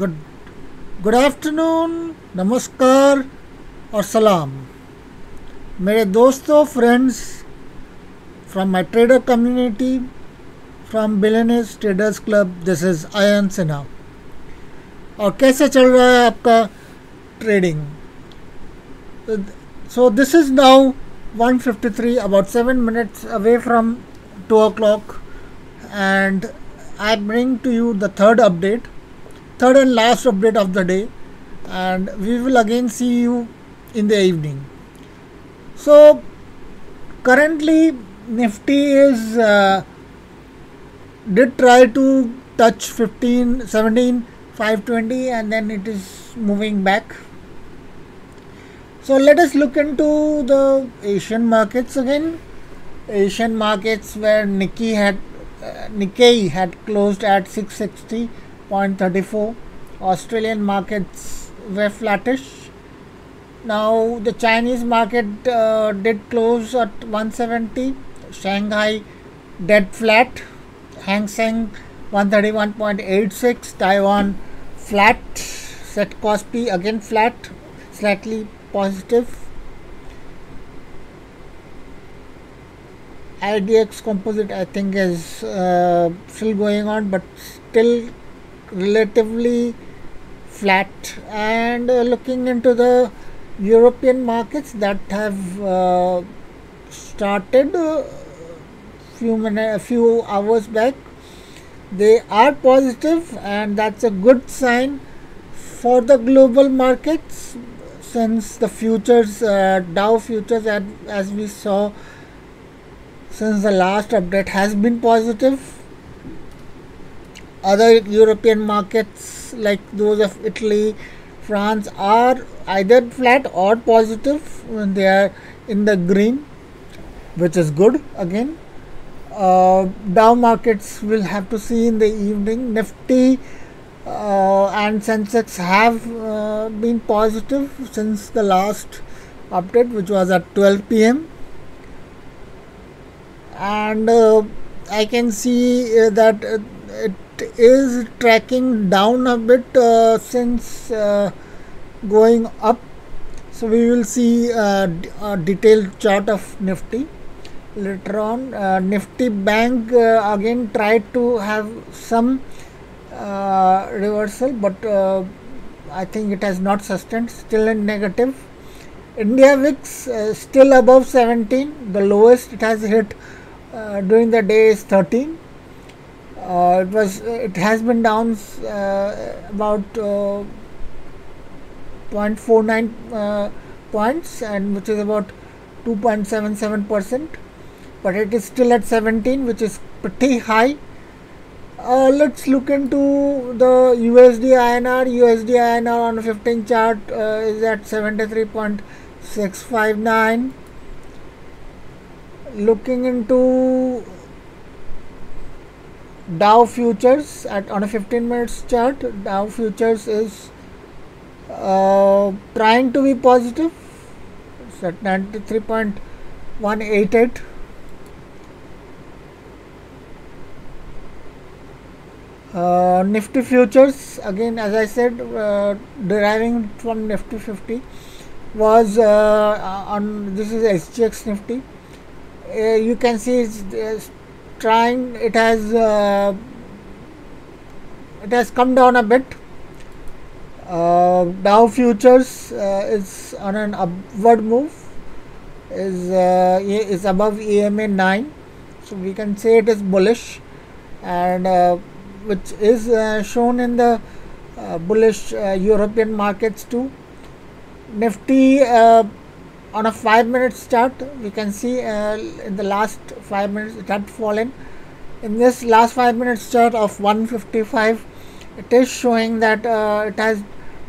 Good good afternoon, नमस्कार और सलाम मेरे दोस्तों, friends from my trader community, from billionaires traders club. This is ion Sinha. और कैसे चल रहा है आपका trading? So this is now 1:53, about 7 minutes away from 2 o'clock, and I bring to you the third and last update of the day, and we will again see you in the evening. So currently Nifty is did try to touch 17,520, and then it is moving back. So let us look into the Asian markets again. Asian markets where Nikkei had closed at 660.34. Australian markets were flattish. Now the Chinese market did close at 170. Shanghai dead flat. Hang Seng 131.86. Taiwan flat. Set Kospi again flat, slightly positive. IDX composite I think is still going on, but still relatively flat. And looking into the European markets that have started a few hours back, they are positive, and that's a good sign for the global markets, since the futures, Dow futures, as we saw since the last update, has been positive. Other European markets like those of Italy, France are either flat or positive. They are in the green, which is good again. Dow markets will have to see in the evening. Nifty and Sensex have been positive since the last update, which was at 12 p.m. and I can see that it is tracking down a bit since going up. So we will see a detailed chart of Nifty later on. Nifty Bank again tried to have some reversal, but I think it has not sustained, still in negative. India VIX still above 17. The lowest it has hit during the day is 13. It has been down about 0.49 points, and which is about 2.77%, but it is still at 17, which is pretty high. Let's look into the USD INR. USD INR on a 15 chart is at 73.659. Looking into Dow futures on a 15 minutes chart, Dow futures is trying to be positive. It's at 93.188. Nifty futures, again as I said, deriving from Nifty 50, was on, this is SGX Nifty. You can see it's trying, it has come down a bit. Dow futures is on an upward move, is above EMA 9, so we can say it is bullish, and which is shown in the bullish European markets too. Nifty on a 5 minutes chart, we can see in the last 5 minutes it had fallen. In this last 5 minutes chart of 155, it is showing that it has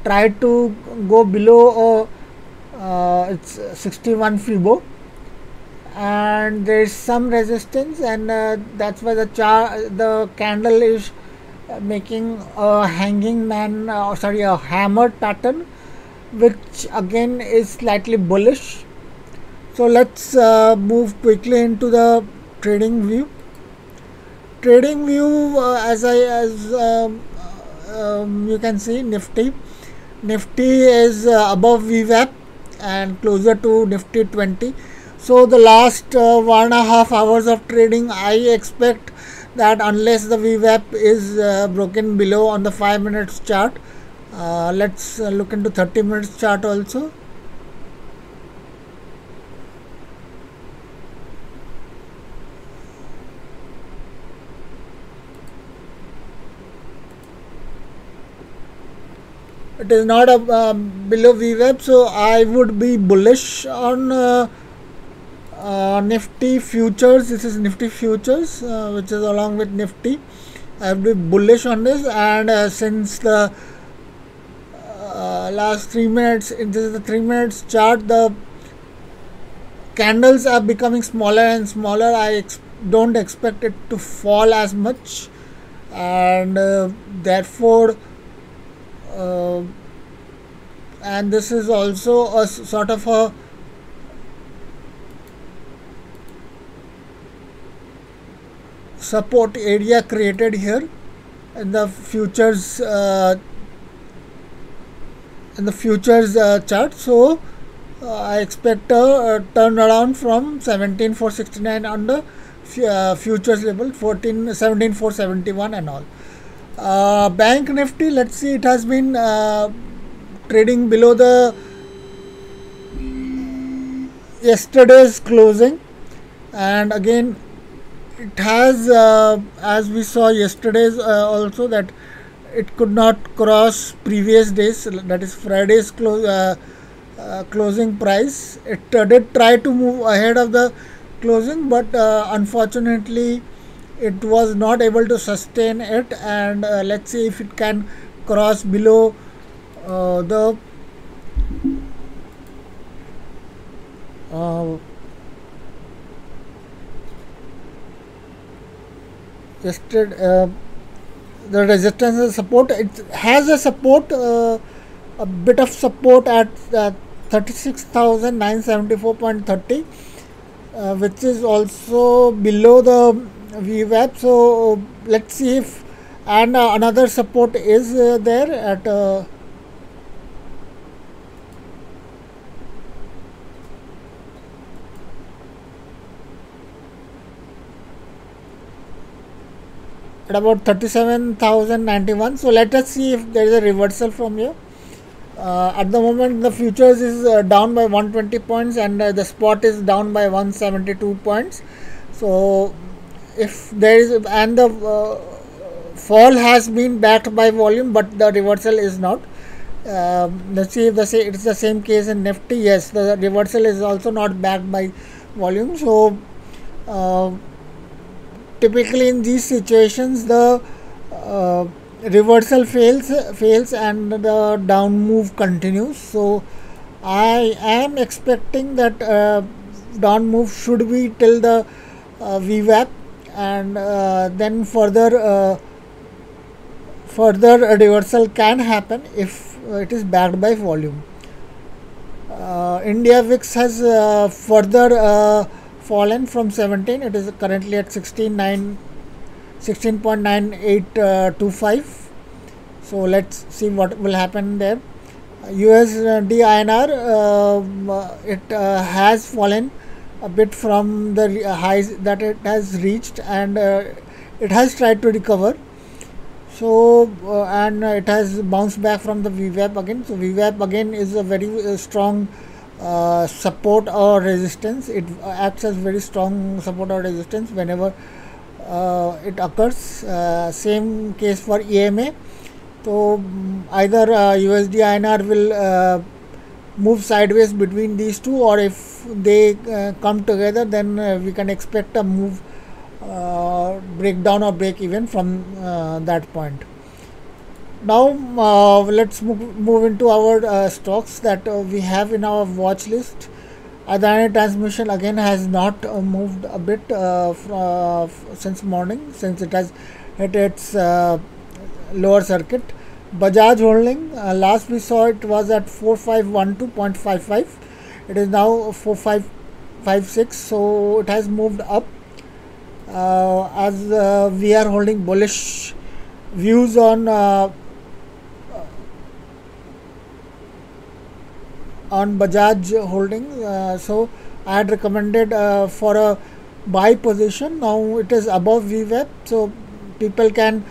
tried to go below its 61 Fibo, and there is some resistance, and that's why the candle is making a hanging man, a hammered pattern, which again is slightly bullish. So let's move quickly into the trading view. Trading view, as you can see Nifty is above VWAP and closer to Nifty 20. So the last 1.5 hours of trading, I expect that unless the VWAP is broken below on the 5 minutes chart, let's look into 30 minutes chart also. It is not below VWAP, so I would be bullish on Nifty futures. This is Nifty futures, which is along with Nifty. I would be bullish on this, and since the last 3 minutes, this is the 3 minutes chart, the candles are becoming smaller and smaller. I don't expect it to fall as much, and therefore and this is also a sort of a support area created here in the futures chart. So I expect a turnaround from 17,469 on the futures level, 17,471 and all. Bank Nifty, let's see, it has been trading below the yesterday's closing, and again it has as we saw yesterday's also, that it could not cross previous days, that is Friday's closing price. It did try to move ahead of the closing, but unfortunately it was not able to sustain it, and let's see if it can cross below the the resistance and support. It has a support, a bit of support at 36,974.30, which is also below the VWAP. So let's see if, and another support is there at about 37,091. So let us see if there is a reversal from here. At the moment the futures is down by 120 points, and the spot is down by 172 points. So if there is, and the fall has been backed by volume, but the reversal is not. Let's see if it's the same case in Nifty. Yes, the reversal is also not backed by volume. So typically in these situations the reversal fails and the down move continues. So I am expecting that down move should be till the VWAP, and then further reversal can happen if it is backed by volume. India VIX has further fallen from 17. It is currently at 16.9825. So let's see what will happen there. USD INR, it has fallen a bit from the highs that it has reached, and it has tried to recover. So and it has bounced back from the VWAP again. So VWAP again is a very strong support or resistance. It acts as very strong support or resistance whenever it occurs. Same case for EMA. So either USD INR will move sideways between these two, or if they come together, then we can expect a move, breakdown or break even from that point. Now let's move into our stocks that we have in our watch list. Adani Transmission again has not moved a bit since morning, since it has hit its lower circuit. Bajaj Holding, last we saw it was at 4512.55. It is now 4556, so it has moved up. As we are holding bullish views on on Bajaj Holding. So I had recommended for a buy position. Now it is above VWAP, so people can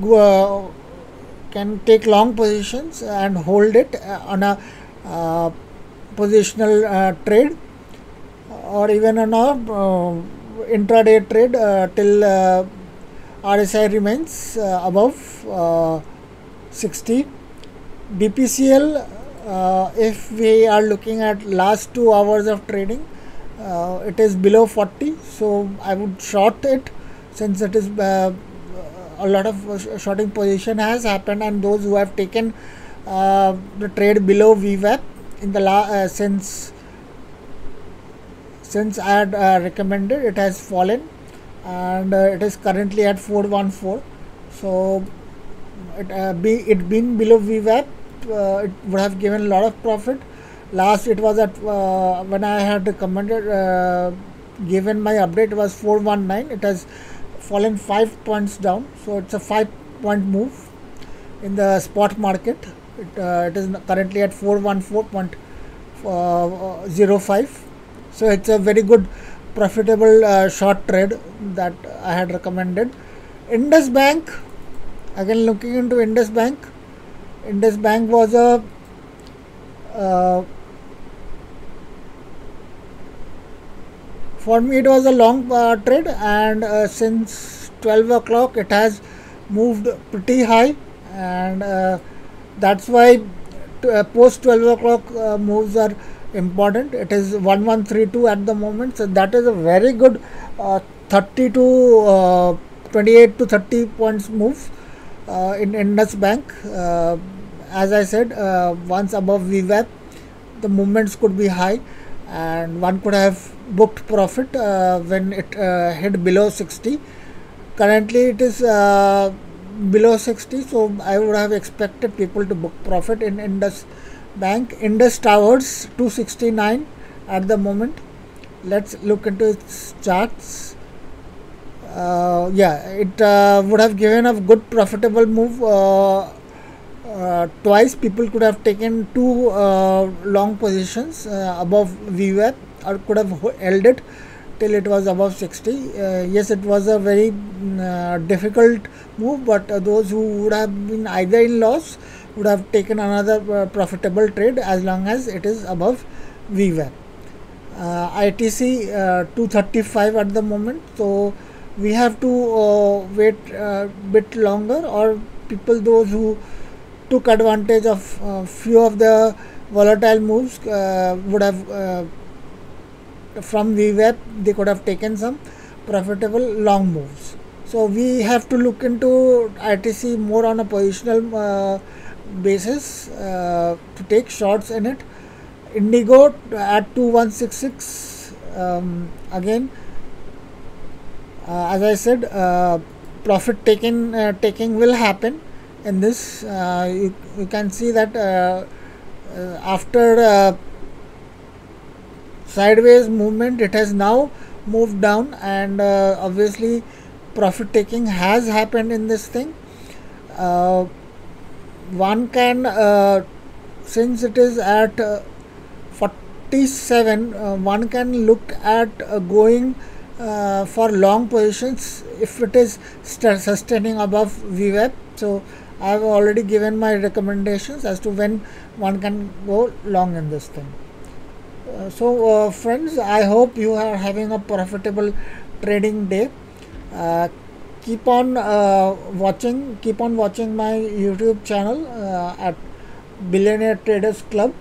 go, can take long positions and hold it on a positional trade, or even on a intraday trade till RSI remains above 60. BPCL, if we are looking at last 2 hours of trading, it is below 40, so I would short it, since it is a lot of shorting position has happened, and those who have taken the trade below VWAP in the since I had recommended, it has fallen, and it is currently at 414. So it being below VWAP, it would have given a lot of profit. Last it was at when I had recommended, given my update, it was 419. It has fallen 5 points down, so it's a 5-point move in the spot market. It is currently at 414.05. So it's a very good profitable short trade that I had recommended. Indus Bank, again looking into Indus Bank. Indus Bank was a for me it was a long trade, and since 12 o'clock it has moved pretty high, and that's why post 12 o'clock moves are important. It is 1132 at the moment, so that is a very good 30 to 28 to 30 points move in Indus Bank. As I said, once above VWAP, the movements could be high, and one could have booked profit when it hit below 60. Currently it is below 60, so I would have expected people to book profit in Indus Bank. Indus Towers 269 at the moment. Let's look into its charts. It would have given a good profitable move twice. People could have taken 2 long positions above VWAP, or could have held it till it was above 60. Yes, it was a very difficult move, but those who would have been either in loss would have taken another profitable trade as long as it is above VWAP. ITC 235 at the moment, so we have to wait a bit longer, or people those who took advantage of few of the volatile moves would have from VWAP, they could have taken some profitable long moves. So we have to look into ITC more on a positional basis to take shorts in it. Indigo at 2166, again as I said, profit taking will happen in this. You can see that after sideways movement, it has now moved down, and obviously profit taking has happened in this thing. One can since it is at 47, one can look at going for long positions if it is sustaining above VWAP. So I have already given my recommendations as to when one can go long in this thing. So friends, I hope you are having a profitable trading day. Keep on watching my YouTube channel at Billionaire Traders Club.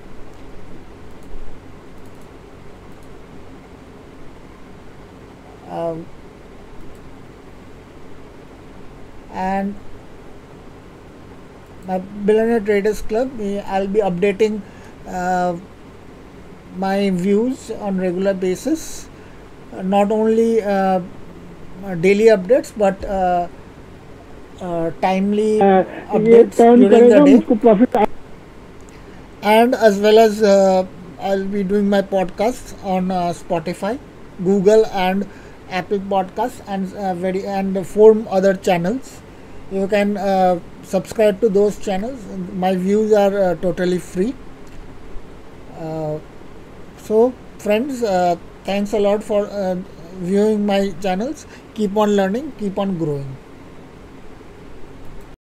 And my Billionaire Traders Club, I'll be updating my views on regular basis, not only daily updates, but timely updates during the day, and as well as I'll be doing my podcasts on Spotify, Google and Apple Podcasts, and 4 other channels. You can subscribe to those channels. My views are totally free. Uh, so friends, thanks a lot for viewing my channels. Keep on learning, keep on growing.